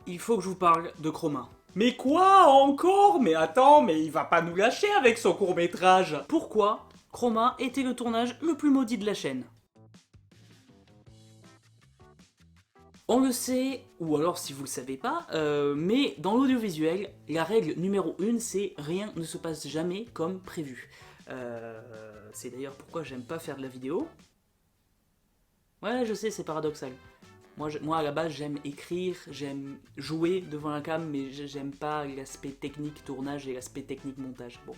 il faut que je vous parle de Chroma. Mais quoi encore? Mais attends, mais il va pas nous lâcher avec son court-métrage. Pourquoi Chroma était le tournage le plus maudit de la chaîne? On le sait, ou alors si vous le savez pas, mais dans l'audiovisuel, la règle numéro 1, c'est rien ne se passe jamais comme prévu. C'est d'ailleurs pourquoi j'aime pas faire de la vidéo. Ouais, je sais, c'est paradoxal. Moi, à la base, j'aime écrire, j'aime jouer devant la cam, mais j'aime pas l'aspect technique tournage et l'aspect technique montage. Bon,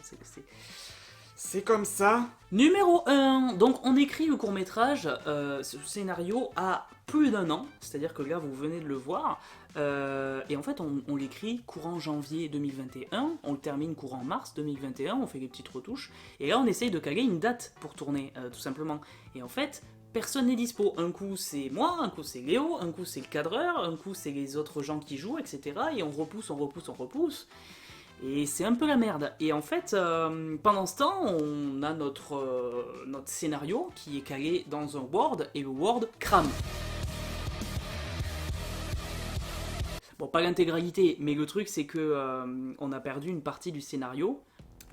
c'est comme ça. Numéro 1, donc on écrit le court-métrage, ce scénario à plus d'1 an, c'est-à-dire que là vous venez de le voir, et en fait on l'écrit courant janvier 2021, on le termine courant mars 2021, on fait les petites retouches, et là on essaye de caler une date pour tourner, tout simplement. Et en fait, personne n'est dispo. Un coup c'est moi, un coup c'est Léo, un coup c'est le cadreur, un coup c'est les autres gens qui jouent, etc. Et on repousse, on repousse, on repousse. Et c'est un peu la merde. Et en fait, pendant ce temps, on a notre scénario qui est calé dans un Word, et le Word crame. Bon, pas l'intégralité, mais le truc c'est que on a perdu une partie du scénario.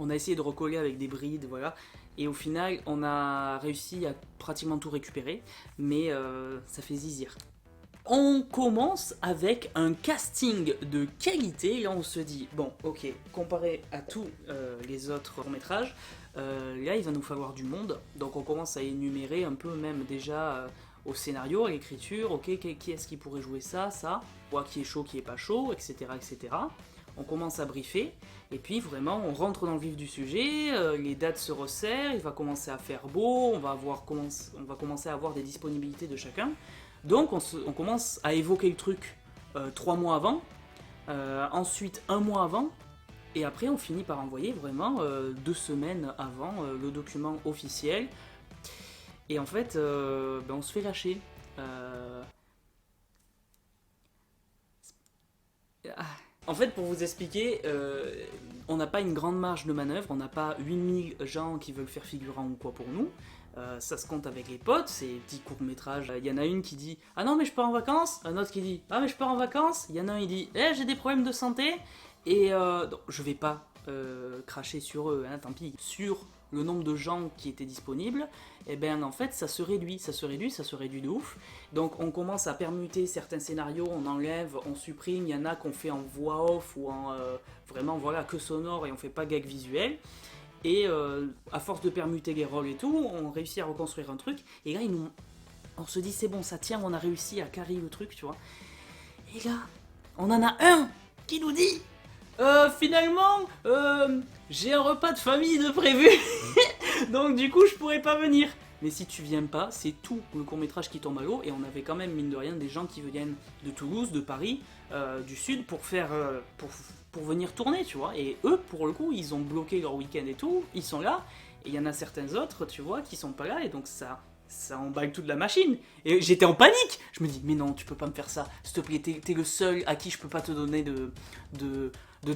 On a essayé de recoller avec des brides, voilà. Et au final, on a réussi à pratiquement tout récupérer, mais ça fait zizir. On commence avec un casting de qualité. Là, on se dit, bon, ok, comparé à tous les autres courts-métrages, là, il va nous falloir du monde. Donc, on commence à énumérer un peu, même déjà au scénario, à l'écriture. Ok, qui est-ce qui pourrait jouer ça, quoi, qui est chaud, qui est pas chaud, etc., etc. On commence à briefer. Et puis, vraiment, on rentre dans le vif du sujet. Les dates se resserrent. Il va commencer à faire beau. On va commencer à avoir des disponibilités de chacun. Donc on commence à évoquer le truc 3 mois avant, ensuite 1 mois avant, et après on finit par envoyer vraiment 2 semaines avant le document officiel. Et en fait, on se fait lâcher. En fait, pour vous expliquer, on n'a pas une grande marge de manœuvre, on n'a pas 8000 gens qui veulent faire figurant ou quoi pour nous. Ça se compte avec les potes, c'est petits courts-métrages. Il y en a une qui dit « Ah non, mais je pars en vacances », un autre qui dit « Ah mais je pars en vacances », il y en a un qui dit « Eh, j'ai des problèmes de santé », et donc, je vais pas cracher sur eux, hein, tant pis. Sur le nombre de gens qui étaient disponibles, et ben en fait ça se réduit de ouf. Donc on commence à permuter certains scénarios, on enlève, on supprime, il y en a qu'on fait en voix off ou en vraiment voilà que sonore et on fait pas gag visuel. Et à force de permuter les rôles et tout, on réussit à reconstruire un truc. Et là, on se dit c'est bon, ça tient, on a réussi à carrer le truc, tu vois. Et là, on en a un qui nous dit finalement, j'ai un repas de famille de prévu, donc du coup, je pourrais pas venir. Mais si tu viens pas, c'est tout le court-métrage qui tombe à l'eau. Et on avait quand même, mine de rien, des gens qui viennent de Toulouse, de Paris, du Sud pour faire. Pour venir tourner, tu vois. Et eux, pour le coup, ils ont bloqué leur week-end et tout, ils sont là. Et il y en a certains autres, tu vois, qui sont pas là. Et donc ça emballe toute la machine. Et j'étais en panique. Je me dis, mais non, tu peux pas me faire ça. S'il te plaît, t'es le seul à qui je peux pas te donner de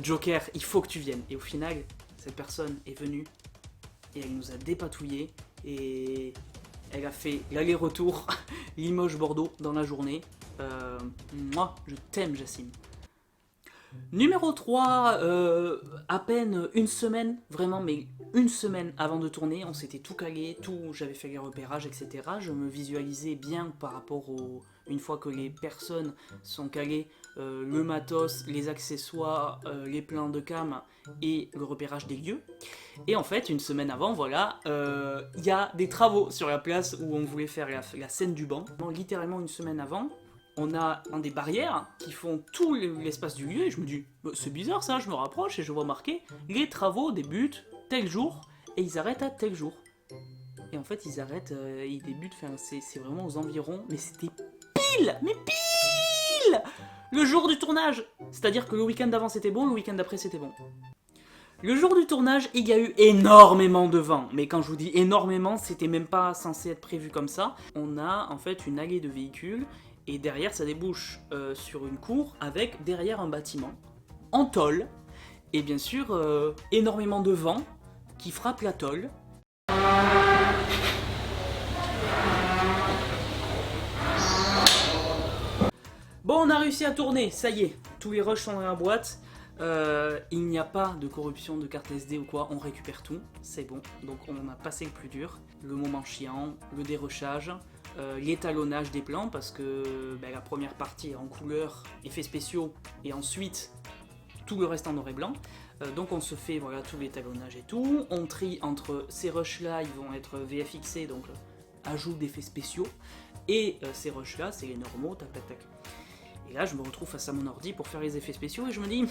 joker. Il faut que tu viennes. Et au final, cette personne est venue. Et elle nous a dépatouillés. Et elle a fait l'aller-retour Limoges-Bordeaux dans la journée. Moi, je t'aime, Jacine. Numéro 3, à peine une semaine, vraiment, mais une semaine avant de tourner, on s'était tout calé, j'avais fait les repérages, etc. Je me visualisais bien par rapport une fois que les personnes sont calées, le matos, les accessoires, les plans de cam et le repérage des lieux. Et en fait, une semaine avant, voilà, y a des travaux sur la place où on voulait faire la scène du banc. Bon, littéralement une semaine avant, on a des barrières qui font tout l'espace du lieu, et je me dis, c'est bizarre ça, je me rapproche et je vois marqué, les travaux débutent tel jour, et ils arrêtent à tel jour. Et en fait, ils arrêtent, ils débutent, c'est vraiment aux environs, mais c'était pile le jour du tournage. C'est-à-dire que le week-end d'avant c'était bon, le week-end d'après c'était bon. Le jour du tournage, il y a eu énormément de vent. Mais quand je vous dis énormément, c'était même pas censé être prévu comme ça. On a en fait une allée de véhicules, et derrière ça débouche sur une cour avec derrière un bâtiment en tôle, et bien sûr énormément de vent qui frappe la tôle. Bon, on a réussi à tourner, ça y est, tous les rushs sont dans la boîte. Il n'y a pas de corruption de carte SD ou quoi, on récupère tout, c'est bon. Donc on a passé le plus dur, le moment chiant, le dérushage, l'étalonnage des plans, parce que la première partie est en couleur, effets spéciaux, et ensuite tout le reste en noir et blanc. Donc on se fait voilà, tout l'étalonnage et tout, on trie entre ces rushs là, ils vont être VFXés, donc ajout d'effets spéciaux, et ces rushs là, c'est les normaux, tac tac tac. Et là, je me retrouve face à mon ordi pour faire les effets spéciaux et je me dis,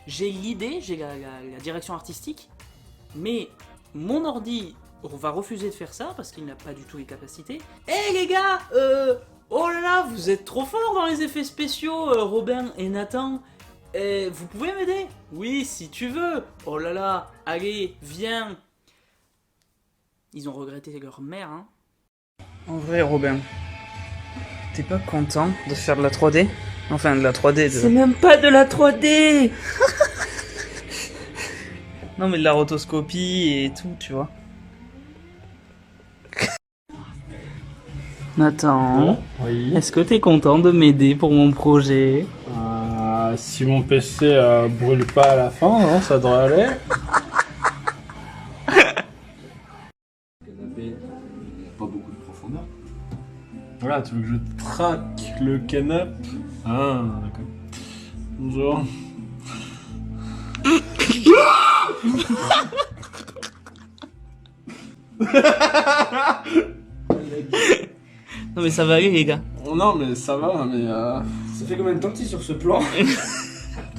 j'ai l'idée, j'ai la direction artistique, mais mon ordi va refuser de faire ça parce qu'il n'a pas du tout les capacités. Eh les gars, oh là là, vous êtes trop forts dans les effets spéciaux, Robin et Nathan. Vous pouvez m'aider? Oui, si tu veux. Oh là là, allez, viens. Ils ont regretté leur mère, hein. En vrai, Robin. T'es pas content de faire de la 3D? Enfin, de la 3D de... C'est même pas de la 3D. Non, mais de la rotoscopie et tout, tu vois. Nathan, Oui. est-ce que t'es content de m'aider pour mon projet? Si mon PC brûle pas à la fin, non, ça devrait aller. Canapé, pas beaucoup de profondeur. Voilà, tu veux que je traque le canapé? Ah, d'accord. Bonjour. Non mais ça va aller les gars. Non, mais ça va, mais Ça fait combien de temps que tu es sur ce plan?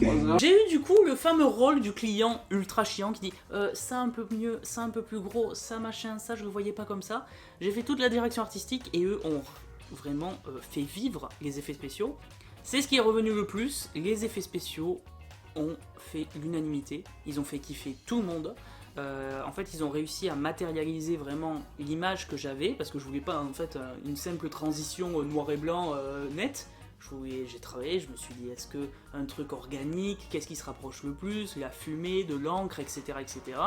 3 heures. J'ai eu du coup le fameux rôle du client ultra chiant qui dit ça un peu mieux, ça un peu plus gros, ça machin, ça je le voyais pas comme ça. J'ai fait toute la direction artistique et eux ont vraiment fait vivre les effets spéciaux. C'est ce qui est revenu le plus, les effets spéciaux ont fait l'unanimité, ils ont fait kiffer tout le monde. En fait, ils ont réussi à matérialiser vraiment l'image que j'avais, parce que je voulais pas en fait une simple transition noir et blanc nette. J'ai travaillé, je me suis dit est-ce que un truc organique, qu'est-ce qui se rapproche le plus, la fumée, de l'encre, etc., etc.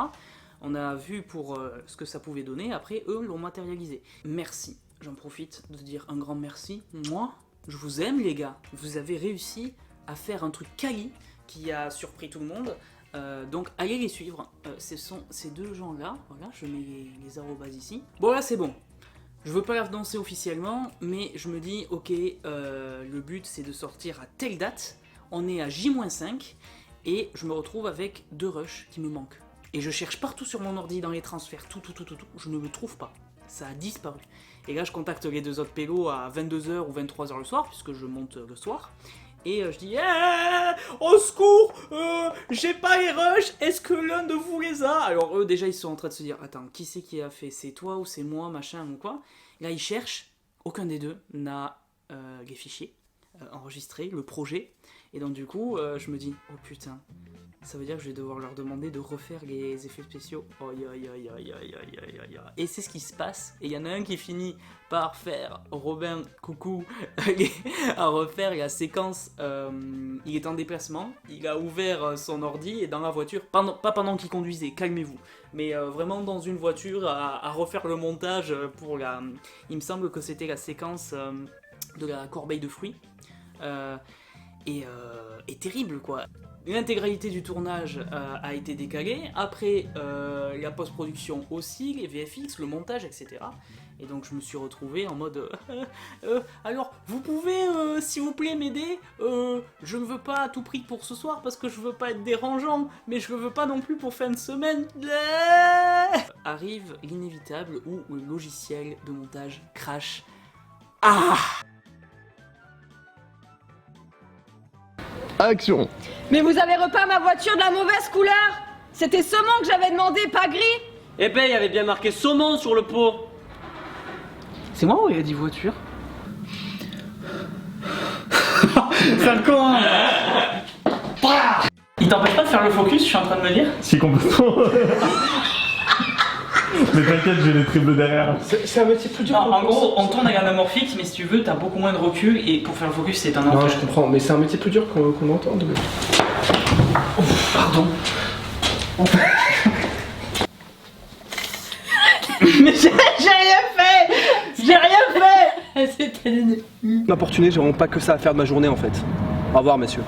On a vu pour ce que ça pouvait donner, après eux l'ont matérialisé. Merci, j'en profite de dire un grand merci. Moi, je vous aime les gars, vous avez réussi à faire un truc quali qui a surpris tout le monde. Donc allez les suivre, ce sont ces deux gens là, voilà, je mets les arrobas ici. Bon là c'est bon, je veux pas l'annoncer officiellement, mais je me dis ok, le but c'est de sortir à telle date, on est à J-5, et je me retrouve avec 2 rushs qui me manquent. Et je cherche partout sur mon ordi dans les transferts, tout, je ne le trouve pas, ça a disparu. Et là je contacte les 2 autres pélos à 22h ou 23h le soir, puisque je monte le soir. Et je dis au secours, j'ai pas les rushs, est-ce que l'un de vous les a? Alors eux déjà ils sont en train de se dire attends, qui c'est qui a fait? C'est toi ou c'est moi, machin ou quoi? Là ils cherchent, aucun des deux n'a les fichiers enregistrés, le projet. Et donc du coup je me dis oh putain, ça veut dire que je vais devoir leur demander de refaire les effets spéciaux. Et c'est ce qui se passe. Et il y en a un qui finit par faire, Robin, coucou, à refaire la séquence. Il est en déplacement, il a ouvert son ordi et dans la voiture, pas pendant qu'il conduisait, calmez-vous, mais vraiment dans une voiture à refaire le montage pour la... Il me semble que c'était la séquence de la corbeille de fruits. Et terrible quoi. L'intégralité du tournage a été décalée, après la post-production aussi, les VFX, le montage, etc. Et donc je me suis retrouvé en mode alors vous pouvez s'il vous plaît m'aider, je ne veux pas à tout prix pour ce soir parce que je veux pas être dérangeant, mais je le veux pas non plus pour fin de semaine. Arrive l'inévitable où le logiciel de montage crash. Ah! Action. Mais vous avez repeint ma voiture de la mauvaise couleur. C'était saumon que j'avais demandé, pas gris. Eh ben, il y avait bien marqué saumon sur le pot. C'est moi ou il a dit voiture? Sale con hein. Il t'empêche pas de faire le focus, je suis en train de me dire? Si, complètement. Mais t'inquiète, j'ai les triples derrière. C'est un métier plus dur. Non, en gros, on tourne avec un anamorphique, mais si tu veux, t'as beaucoup moins de recul et pour faire le focus, c'est un enfer. Non, je comprends, mais c'est un métier plus dur qu'on entend. Pardon. Mais j'ai rien fait! J'ai rien fait! M'importuner, j'ai vraiment pas que ça à faire de ma journée en fait. Au revoir, messieurs.